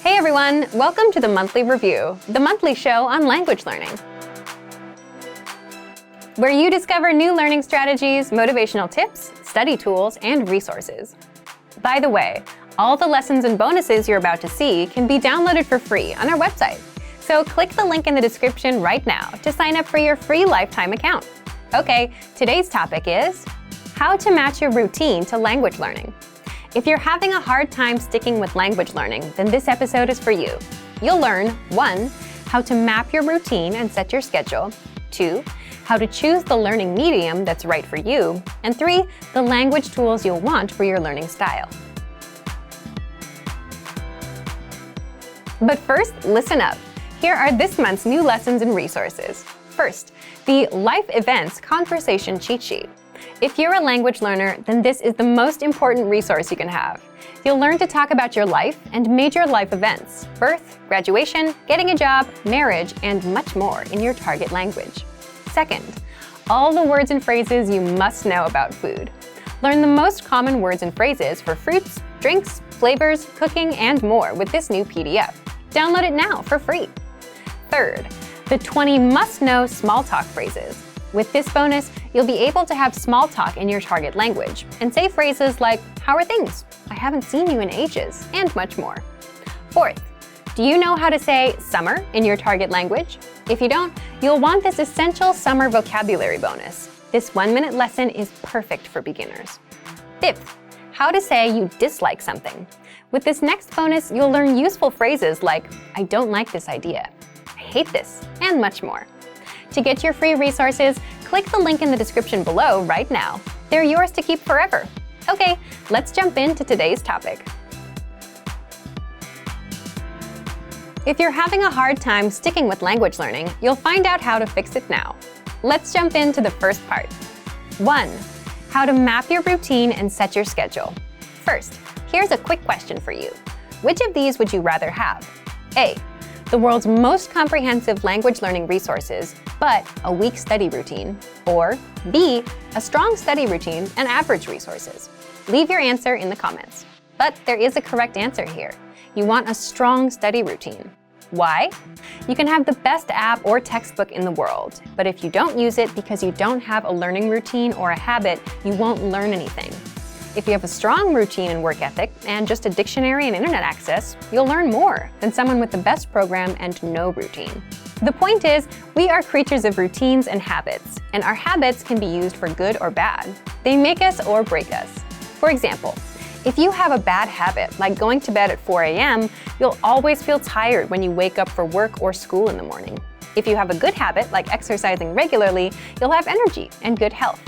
Hey everyone, welcome to the Monthly Review, the monthly show on language learning, where you discover new learning strategies, motivational tips, study tools, and resources. By the way, all the lessons and bonuses you're about to see can be downloaded for free on our website. So click the link in the description right now to sign up for your free lifetime account. Okay, today's topic is how to match your routine to language learning. If you're having a hard time sticking with language learning, then this episode is for you. You'll learn 1. How to map your routine and set your schedule. 2. How to choose the learning medium that's right for you. And 3. The language tools you'll want for your learning style. But first, listen up. Here are this month's new lessons and resources. First, the Life Events Conversation Cheat Sheet. If you're a language learner, then this is the most important resource you can have. You'll learn to talk about your life and major life events, birth, graduation, getting a job, marriage, and much more in your target language. Second, all the words and phrases you must know about food. Learn the most common words and phrases for fruits, drinks, flavors, cooking, and more with this new PDF. Download it now for free. Third, the 20 must-know small talk phrases. With this bonus, you'll be able to have small talk in your target language and say phrases like, "How are things? I haven't seen you in ages," and much more. Fourth, do you know how to say summer in your target language? If you don't, you'll want this essential summer vocabulary bonus. This 1-minute lesson is perfect for beginners. Fifth, how to say you dislike something. With this next bonus, you'll learn useful phrases like, "I don't like this idea," "I hate this," and much more. To get your free resources, click the link in the description below right now. They're yours to keep forever. Okay, let's jump into today's topic. If you're having a hard time sticking with language learning, you'll find out how to fix it now. Let's jump into the first part. 1. How to map your routine and set your schedule. First, here's a quick question for you. Which of these would you rather have? A. The world's most comprehensive language learning resources, but a weak study routine. Or B, a strong study routine and average resources. Leave your answer in the comments. But there is a correct answer here. You want a strong study routine. Why? You can have the best app or textbook in the world, but if you don't use it because you don't have a learning routine or a habit, you won't learn anything. If you have a strong routine and work ethic and just a dictionary and internet access, you'll learn more than someone with the best program and no routine. The point is, we are creatures of routines and habits, and our habits can be used for good or bad. They make us or break us. For example, if you have a bad habit, like going to bed at 4 a.m., you'll always feel tired when you wake up for work or school in the morning. If you have a good habit, like exercising regularly, you'll have energy and good health.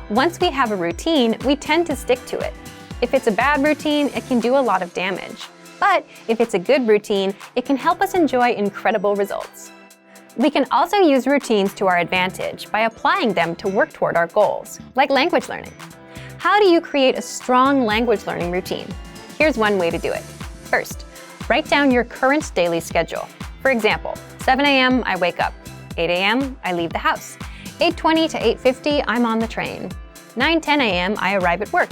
Once we have a routine, we tend to stick to it. If it's a bad routine, it can do a lot of damage. But if it's a good routine, it can help us enjoy incredible results. We can also use routines to our advantage by applying them to work toward our goals, like language learning. How do you create a strong language learning routine? Here's one way to do it. First, write down your current daily schedule. For example, 7 a.m. I wake up. 8 a.m. I leave the house. 8:20 to 8:50, I'm on the train. 9:10 a.m. I arrive at work.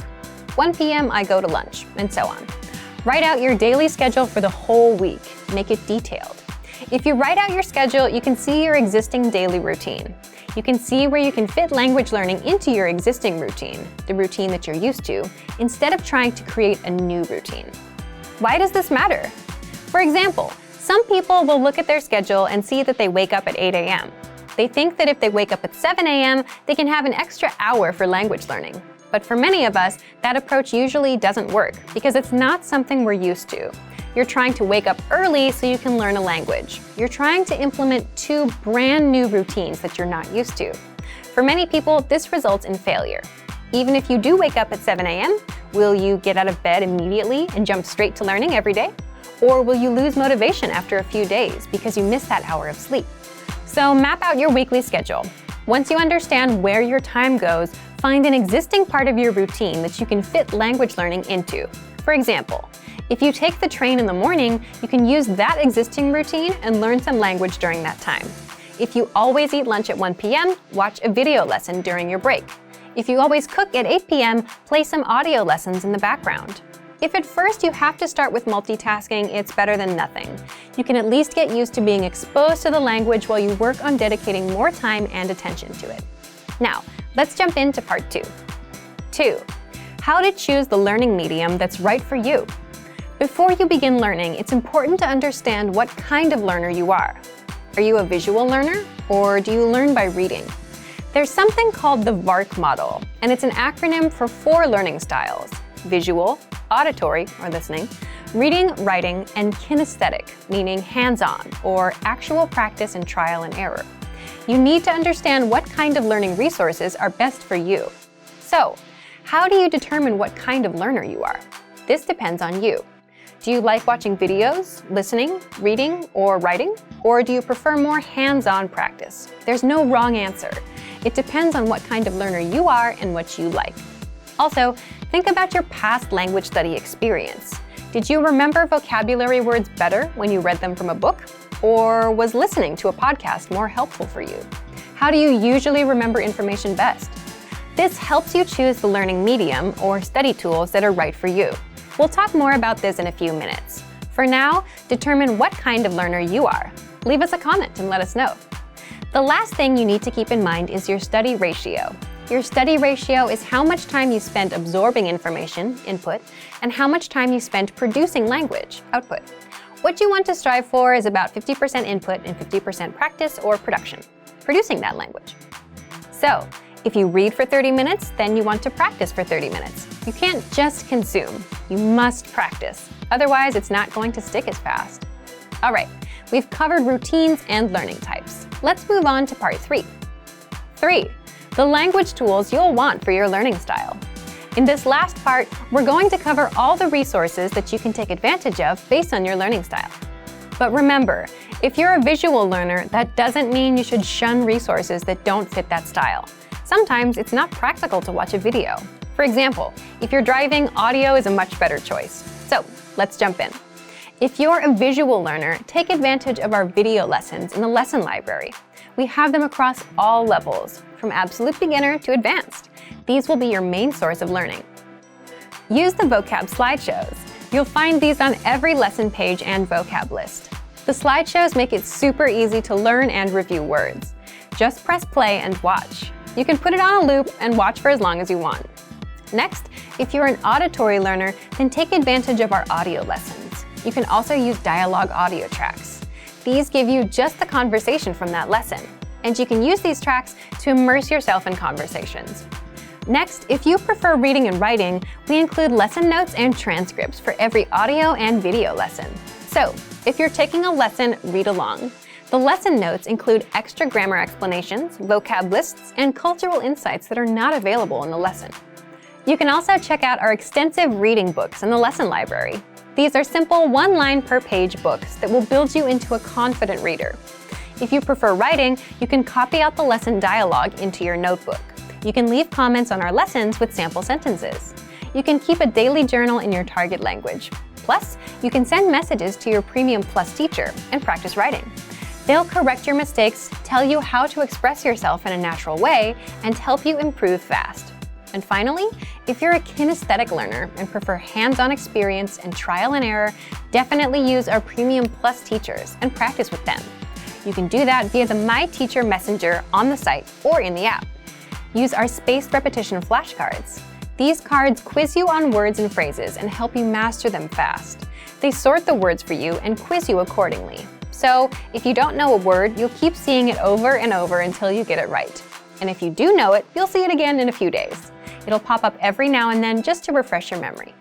1 p.m. I go to lunch, and so on. Write out your daily schedule for the whole week. Make it detailed. If you write out your schedule, you can see your existing daily routine. You can see where you can fit language learning into your existing routine, the routine that you're used to, instead of trying to create a new routine. Why does this matter? For example, some people will look at their schedule and see that they wake up at 8 a.m. They think that if they wake up at 7 a.m., they can have an extra hour for language learning. But for many of us, that approach usually doesn't work because it's not something we're used to. You're trying to wake up early so you can learn a language. You're trying to implement 2 brand new routines that you're not used to. For many people, this results in failure. Even if you do wake up at 7 a.m., will you get out of bed immediately and jump straight to learning every day? Or will you lose motivation after a few days because you missed that hour of sleep? So map out your weekly schedule. Once you understand where your time goes, find an existing part of your routine that you can fit language learning into. For example, if you take the train in the morning, you can use that existing routine and learn some language during that time. If you always eat lunch at 1 p.m., watch a video lesson during your break. If you always cook at 8 p.m., play some audio lessons in the background. If at first you have to start with multitasking, it's better than nothing. You can at least get used to being exposed to the language while you work on dedicating more time and attention to it. Now, let's jump into part 2. 2. How to choose the learning medium that's right for you. Before you begin learning, it's important to understand what kind of learner you are. Are you a visual learner, or do you learn by reading? There's something called the VARK model, and it's an acronym for 4 learning styles: visual, auditory, or listening, reading, writing, and kinesthetic, meaning hands-on, or actual practice and trial and error. You need to understand what kind of learning resources are best for you. So, how do you determine what kind of learner you are? This depends on you. Do you like watching videos, listening, reading, or writing? Or do you prefer more hands-on practice? There's no wrong answer. It depends on what kind of learner you are and what you like. Also, think about your past language study experience. Did you remember vocabulary words better when you read them from a book? Or was listening to a podcast more helpful for you? How do you usually remember information best? This helps you choose the learning medium or study tools that are right for you. We'll talk more about this in a few minutes. For now, determine what kind of learner you are. Leave us a comment and let us know. The last thing you need to keep in mind is your study ratio. Your study ratio is how much time you spend absorbing information, input, and how much time you spend producing language, output. What you want to strive for is about 50% input and 50% practice or production, producing that language. So, if you read for 30 minutes, then you want to practice for 30 minutes. You can't just consume, you must practice. Otherwise, it's not going to stick as fast. All right, we've covered routines and learning types. Let's move on to part 3. 3. The language tools you'll want for your learning style. In this last part, we're going to cover all the resources that you can take advantage of based on your learning style. But remember, if you're a visual learner, that doesn't mean you should shun resources that don't fit that style. Sometimes it's not practical to watch a video. For example, if you're driving, audio is a much better choice. So, let's jump in. If you're a visual learner, take advantage of our video lessons in the lesson library. We have them across all levels, from absolute beginner to advanced. These will be your main source of learning. Use the vocab slideshows. You'll find these on every lesson page and vocab list. The slideshows make it super easy to learn and review words. Just press play and watch. You can put it on a loop and watch for as long as you want. Next, if you're an auditory learner, then take advantage of our audio lessons. You can also use dialogue audio tracks. These give you just the conversation from that lesson, and you can use these tracks to immerse yourself in conversations. Next, if you prefer reading and writing, we include lesson notes and transcripts for every audio and video lesson. So, if you're taking a lesson, read along. The lesson notes include extra grammar explanations, vocab lists, and cultural insights that are not available in the lesson. You can also check out our extensive reading books in the lesson library. These are simple one-line per page books that will build you into a confident reader. If you prefer writing, you can copy out the lesson dialogue into your notebook. You can leave comments on our lessons with sample sentences. You can keep a daily journal in your target language. Plus, you can send messages to your Premium Plus teacher and practice writing. They'll correct your mistakes, tell you how to express yourself in a natural way, and help you improve fast. And finally, if you're a kinesthetic learner and prefer hands-on experience and trial and error, definitely use our Premium Plus teachers and practice with them. You can do that via the My Teacher Messenger on the site or in the app. Use our spaced repetition flashcards. These cards quiz you on words and phrases and help you master them fast. They sort the words for you and quiz you accordingly. So, if you don't know a word, you'll keep seeing it over and over until you get it right. And if you do know it, you'll see it again in a few days. It'll pop up every now and then just to refresh your memory.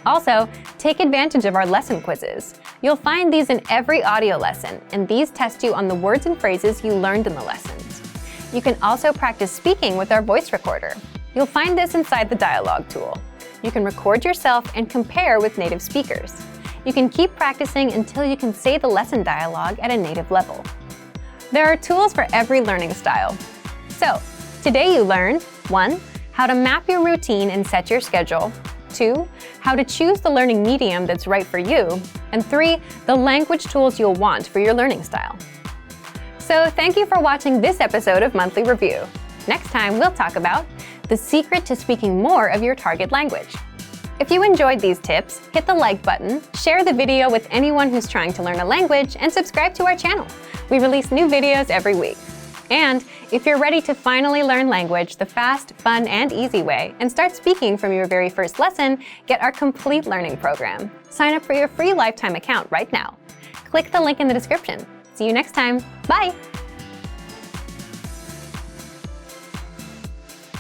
Also, take advantage of our lesson quizzes. You'll find these in every audio lesson, and these test you on the words and phrases you learned in the lessons. You can also practice speaking with our voice recorder. You'll find this inside the dialogue tool. You can record yourself and compare with native speakers. You can keep practicing until you can say the lesson dialogue at a native level. There are tools for every learning style. So, today you learned 1. How to map your routine and set your schedule. 2. How to choose the learning medium that's right for you. And 3. The language tools you'll want for your learning style. So thank you for watching this episode of Monthly Review. Next time we'll talk about the secret to speaking more of your target language. If you enjoyed these tips, hit the like button, share the video with anyone who's trying to learn a language, and subscribe to our channel. We release new videos every week. And if you're ready to finally learn language the fast, fun, and easy way and start speaking from your very first lesson, get our complete learning program. Sign up for your free lifetime account right now. Click the link in the description. See you next time. Bye!